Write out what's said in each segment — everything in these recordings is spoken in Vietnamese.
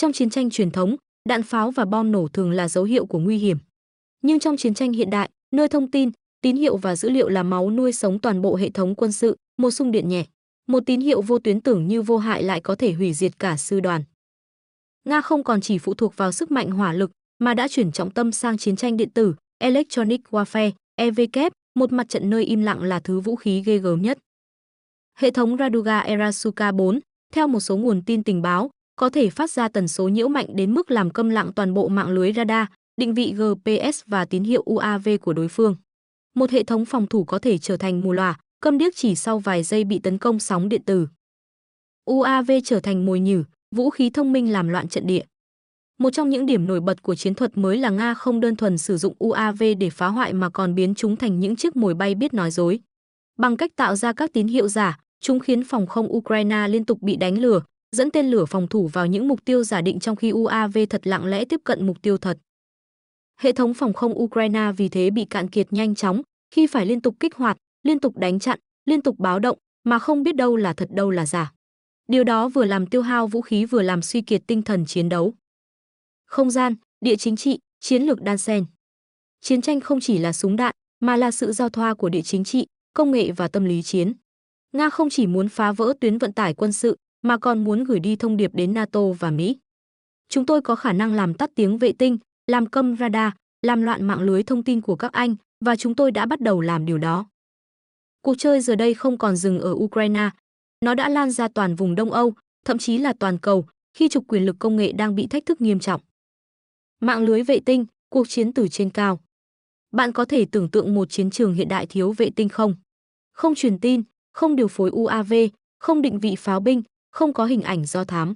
Trong chiến tranh truyền thống, đạn pháo và bom nổ thường là dấu hiệu của nguy hiểm. Nhưng trong chiến tranh hiện đại, nơi thông tin, tín hiệu và dữ liệu là máu nuôi sống toàn bộ hệ thống quân sự, một xung điện nhẹ, một tín hiệu vô tuyến tưởng như vô hại lại có thể hủy diệt cả sư đoàn. Nga không còn chỉ phụ thuộc vào sức mạnh hỏa lực, mà đã chuyển trọng tâm sang chiến tranh điện tử, Electronic Warfare, EW, một mặt trận nơi im lặng là thứ vũ khí ghê gớm nhất. Hệ thống Raduga Erasuka 4, theo một số nguồn tin tình báo, có thể phát ra tần số nhiễu mạnh đến mức làm câm lặng toàn bộ mạng lưới radar, định vị GPS và tín hiệu UAV của đối phương. Một hệ thống phòng thủ có thể trở thành mù lòa, câm điếc chỉ sau vài giây bị tấn công sóng điện tử. UAV trở thành mồi nhử, vũ khí thông minh làm loạn trận địa. Một trong những điểm nổi bật của chiến thuật mới là Nga không đơn thuần sử dụng UAV để phá hoại mà còn biến chúng thành những chiếc mồi bay biết nói dối. Bằng cách tạo ra các tín hiệu giả, chúng khiến phòng không Ukraine liên tục bị đánh lừa, dẫn tên lửa phòng thủ vào những mục tiêu giả định trong khi UAV thật lặng lẽ tiếp cận mục tiêu thật. Hệ thống phòng không Ukraine vì thế bị cạn kiệt nhanh chóng khi phải liên tục kích hoạt, liên tục đánh chặn, liên tục báo động mà không biết đâu là thật đâu là giả. Điều đó vừa làm tiêu hao vũ khí vừa làm suy kiệt tinh thần chiến đấu. Không gian, địa chính trị, chiến lược đan xen. Chiến tranh không chỉ là súng đạn, mà là sự giao thoa của địa chính trị, công nghệ và tâm lý chiến. Nga không chỉ muốn phá vỡ tuyến vận tải quân sự, mà còn muốn gửi đi thông điệp đến NATO và Mỹ. Chúng tôi có khả năng làm tắt tiếng vệ tinh, làm câm radar, làm loạn mạng lưới thông tin của các anh, và chúng tôi đã bắt đầu làm điều đó. Cuộc chơi giờ đây không còn dừng ở Ukraine, nó đã lan ra toàn vùng Đông Âu, thậm chí là toàn cầu, khi trục quyền lực công nghệ đang bị thách thức nghiêm trọng. Mạng lưới vệ tinh, cuộc chiến từ trên cao. Bạn có thể tưởng tượng một chiến trường hiện đại thiếu vệ tinh không? Không truyền tin, không điều phối UAV, không định vị pháo binh, không có hình ảnh do thám.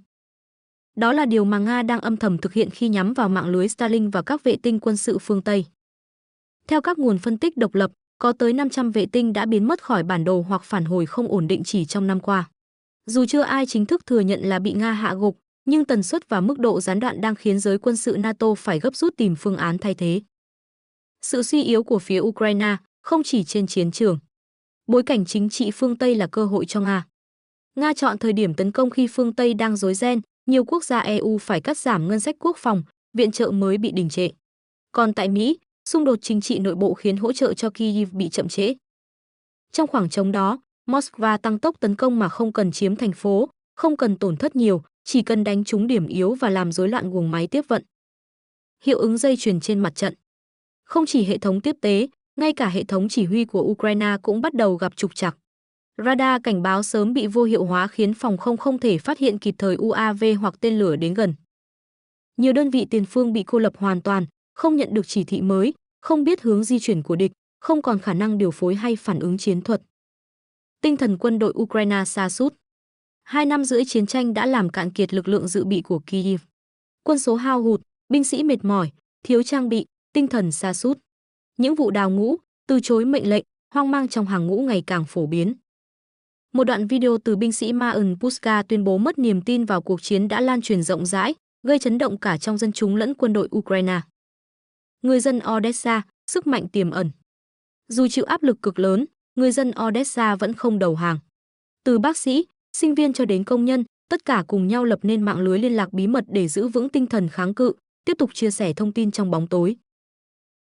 Đó là điều mà Nga đang âm thầm thực hiện khi nhắm vào mạng lưới Starlink và các vệ tinh quân sự phương Tây. Theo các nguồn phân tích độc lập, có tới 500 vệ tinh đã biến mất khỏi bản đồ hoặc phản hồi không ổn định chỉ trong năm qua. Dù chưa ai chính thức thừa nhận là bị Nga hạ gục, nhưng tần suất và mức độ gián đoạn đang khiến giới quân sự NATO phải gấp rút tìm phương án thay thế. Sự suy yếu của phía Ukraine không chỉ trên chiến trường. Bối cảnh chính trị phương Tây là cơ hội cho Nga. Nga chọn thời điểm tấn công khi phương Tây đang rối ren, nhiều quốc gia EU phải cắt giảm ngân sách quốc phòng, viện trợ mới bị đình trệ. Còn tại Mỹ, xung đột chính trị nội bộ khiến hỗ trợ cho Kyiv bị chậm trễ. Trong khoảng trống đó, Moscow tăng tốc tấn công mà không cần chiếm thành phố, không cần tổn thất nhiều, chỉ cần đánh trúng điểm yếu và làm rối loạn guồng máy tiếp vận. Hiệu ứng dây chuyền trên mặt trận. Không chỉ hệ thống tiếp tế, ngay cả hệ thống chỉ huy của Ukraine cũng bắt đầu gặp trục trặc. Radar cảnh báo sớm bị vô hiệu hóa khiến phòng không thể phát hiện kịp thời UAV hoặc tên lửa đến gần. Nhiều đơn vị tiền phương bị cô lập hoàn toàn, không nhận được chỉ thị mới, không biết hướng di chuyển của địch, không còn khả năng điều phối hay phản ứng chiến thuật. Tinh thần quân đội Ukraine sa sút. 2 năm rưỡi chiến tranh đã làm cạn kiệt lực lượng dự bị của Kyiv. Quân số hao hụt, binh sĩ mệt mỏi, thiếu trang bị, tinh thần sa sút. Những vụ đào ngũ, từ chối mệnh lệnh, hoang mang trong hàng ngũ ngày càng phổ biến. Một đoạn video từ binh sĩ Marian Pushka tuyên bố mất niềm tin vào cuộc chiến đã lan truyền rộng rãi, gây chấn động cả trong dân chúng lẫn quân đội Ukraine. Người dân Odessa, sức mạnh tiềm ẩn. Dù chịu áp lực cực lớn, người dân Odessa vẫn không đầu hàng. Từ bác sĩ, sinh viên cho đến công nhân, tất cả cùng nhau lập nên mạng lưới liên lạc bí mật để giữ vững tinh thần kháng cự, tiếp tục chia sẻ thông tin trong bóng tối.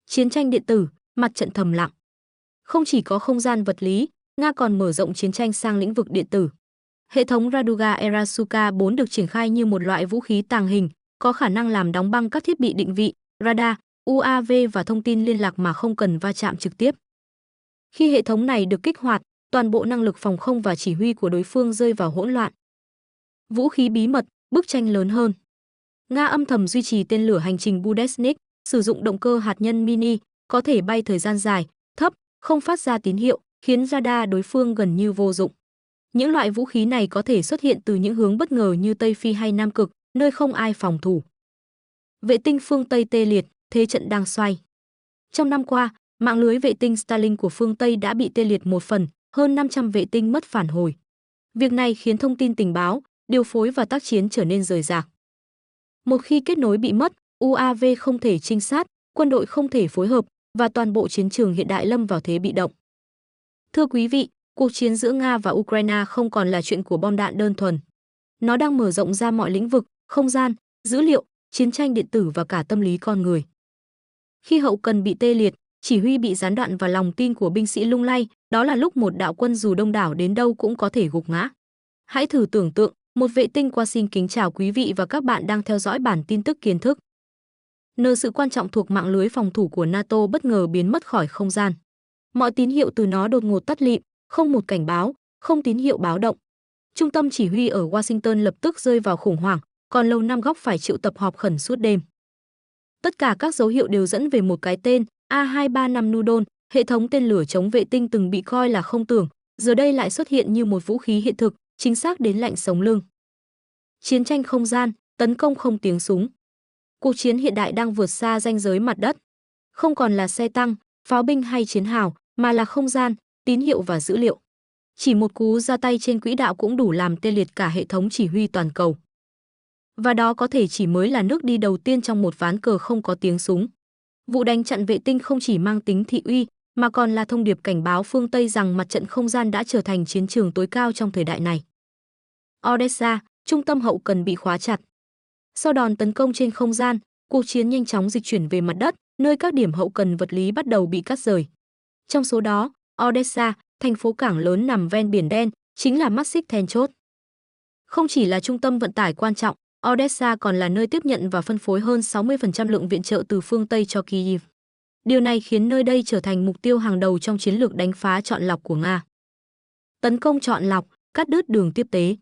Chiến tranh điện tử, mặt trận thầm lặng. Không chỉ có không gian vật lý, Nga còn mở rộng chiến tranh sang lĩnh vực điện tử. Hệ thống Raduga Erasuka 4 được triển khai như một loại vũ khí tàng hình, có khả năng làm đóng băng các thiết bị định vị, radar, UAV và thông tin liên lạc mà không cần va chạm trực tiếp. Khi hệ thống này được kích hoạt, toàn bộ năng lực phòng không và chỉ huy của đối phương rơi vào hỗn loạn. Vũ khí bí mật, bức tranh lớn hơn. Nga âm thầm duy trì tên lửa hành trình Budesnik, sử dụng động cơ hạt nhân mini, có thể bay thời gian dài, thấp, không phát ra tín hiệu, khiến radar đối phương gần như vô dụng. Những loại vũ khí này có thể xuất hiện từ những hướng bất ngờ như Tây Phi hay Nam Cực, nơi không ai phòng thủ. Vệ tinh phương Tây tê liệt, thế trận đang xoay. Trong năm qua, mạng lưới vệ tinh Starlink của phương Tây đã bị tê liệt một phần, hơn 500 vệ tinh mất phản hồi. Việc này khiến thông tin tình báo, điều phối và tác chiến trở nên rời rạc. Một khi kết nối bị mất, UAV không thể trinh sát, quân đội không thể phối hợp và toàn bộ chiến trường hiện đại lâm vào thế bị động. Thưa quý vị, cuộc chiến giữa Nga và Ukraine không còn là chuyện của bom đạn đơn thuần. Nó đang mở rộng ra mọi lĩnh vực, không gian, dữ liệu, chiến tranh điện tử và cả tâm lý con người. Khi hậu cần bị tê liệt, chỉ huy bị gián đoạn và lòng tin của binh sĩ lung lay, đó là lúc một đạo quân dù đông đảo đến đâu cũng có thể gục ngã. Hãy thử tưởng tượng, một vệ tinh qua xin kính chào quý vị và các bạn đang theo dõi bản tin tức kiến thức. Sự quan trọng thuộc mạng lưới phòng thủ của NATO bất ngờ biến mất khỏi không gian. Mọi tín hiệu từ nó đột ngột tắt lịm, không một cảnh báo, không tín hiệu báo động. Trung tâm chỉ huy ở Washington lập tức rơi vào khủng hoảng, còn Lầu Năm Góc phải triệu tập họp khẩn suốt đêm. Tất cả các dấu hiệu đều dẫn về một cái tên, A235 Nudon, hệ thống tên lửa chống vệ tinh từng bị coi là không tưởng, giờ đây lại xuất hiện như một vũ khí hiện thực, chính xác đến lạnh sống lưng. Chiến tranh không gian, tấn công không tiếng súng. Cuộc chiến hiện đại đang vượt xa ranh giới mặt đất. Không còn là xe tăng, pháo binh hay chiến hào, mà là không gian, tín hiệu và dữ liệu. Chỉ một cú ra tay trên quỹ đạo cũng đủ làm tê liệt cả hệ thống chỉ huy toàn cầu. Và đó có thể chỉ mới là nước đi đầu tiên trong một ván cờ không có tiếng súng. Vụ đánh chặn vệ tinh không chỉ mang tính thị uy, mà còn là thông điệp cảnh báo phương Tây rằng mặt trận không gian đã trở thành chiến trường tối cao trong thời đại này. Odessa, trung tâm hậu cần bị khóa chặt. Sau đòn tấn công trên không gian, cuộc chiến nhanh chóng dịch chuyển về mặt đất, nơi các điểm hậu cần vật lý bắt đầu bị cắt rời. Trong số đó, Odessa, thành phố cảng lớn nằm ven Biển Đen, chính là mắt xích then chốt. Không chỉ là trung tâm vận tải quan trọng, Odessa còn là nơi tiếp nhận và phân phối hơn 60% lượng viện trợ từ phương Tây cho Kyiv. Điều này khiến nơi đây trở thành mục tiêu hàng đầu trong chiến lược đánh phá chọn lọc của Nga. Tấn công chọn lọc, cắt đứt đường tiếp tế.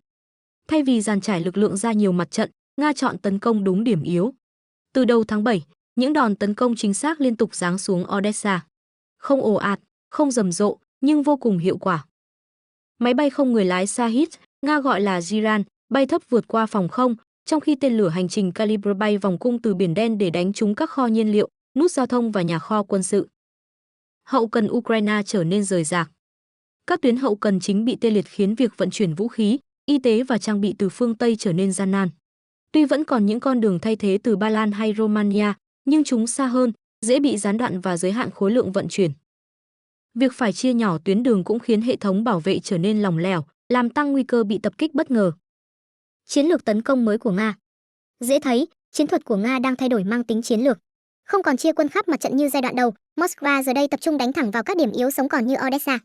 Thay vì dàn trải lực lượng ra nhiều mặt trận, Nga chọn tấn công đúng điểm yếu. Từ đầu tháng 7, những đòn tấn công chính xác liên tục giáng xuống Odessa. Không ồ ạt, không rầm rộ, nhưng vô cùng hiệu quả. Máy bay không người lái Shahid, Nga gọi là Giran, bay thấp vượt qua phòng không, trong khi tên lửa hành trình Calibre bay vòng cung từ Biển Đen để đánh trúng các kho nhiên liệu, nút giao thông và nhà kho quân sự. Hậu cần Ukraine trở nên rời rạc. Các tuyến hậu cần chính bị tê liệt khiến việc vận chuyển vũ khí, y tế và trang bị từ phương Tây trở nên gian nan. Tuy vẫn còn những con đường thay thế từ Ba Lan hay Romania, nhưng chúng xa hơn, dễ bị gián đoạn và giới hạn khối lượng vận chuyển. Việc phải chia nhỏ tuyến đường cũng khiến hệ thống bảo vệ trở nên lỏng lẻo, làm tăng nguy cơ bị tập kích bất ngờ. Chiến lược tấn công mới của Nga. Dễ thấy, chiến thuật của Nga đang thay đổi mang tính chiến lược. Không còn chia quân khắp mặt trận như giai đoạn đầu, Moscow giờ đây tập trung đánh thẳng vào các điểm yếu sống còn như Odessa.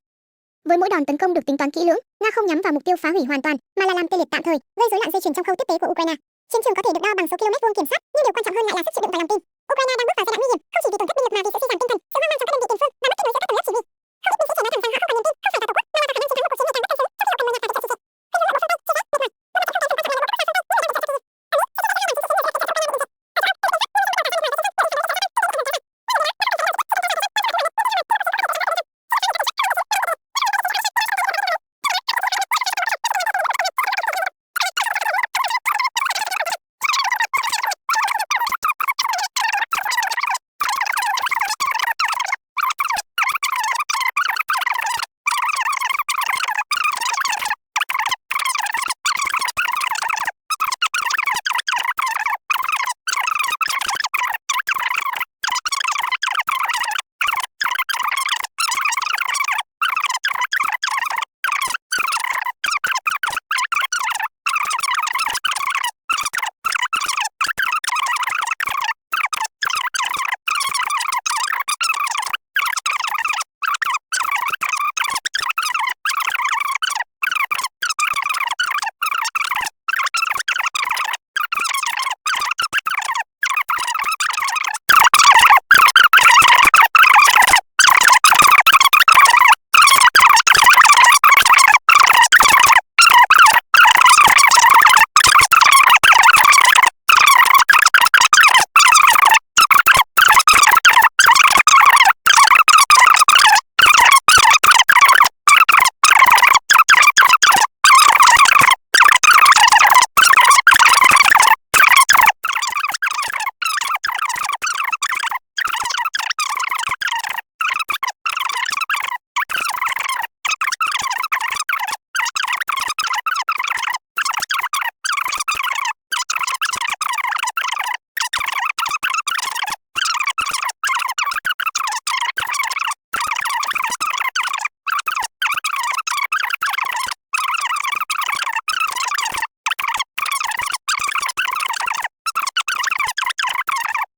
Với mỗi đòn tấn công được tính toán kỹ lưỡng, Nga không nhắm vào mục tiêu phá hủy hoàn toàn, mà là làm tê liệt tạm thời, gây rối loạn dây chuyền trong khâu tiếp tế của Ukraine. Chiến trường có thể được đo bằng số km vuông kiểm soát, nhưng điều quan trọng hơn lại là sức chịu đựng và lòng tin. Ukraine đang bước vào giai đoạn nguy hiểm, không chỉ vì tổn thất binh lực mà vì sự suy giảm tinh thần, sự hoang mang trong các đơn vị tiền phương.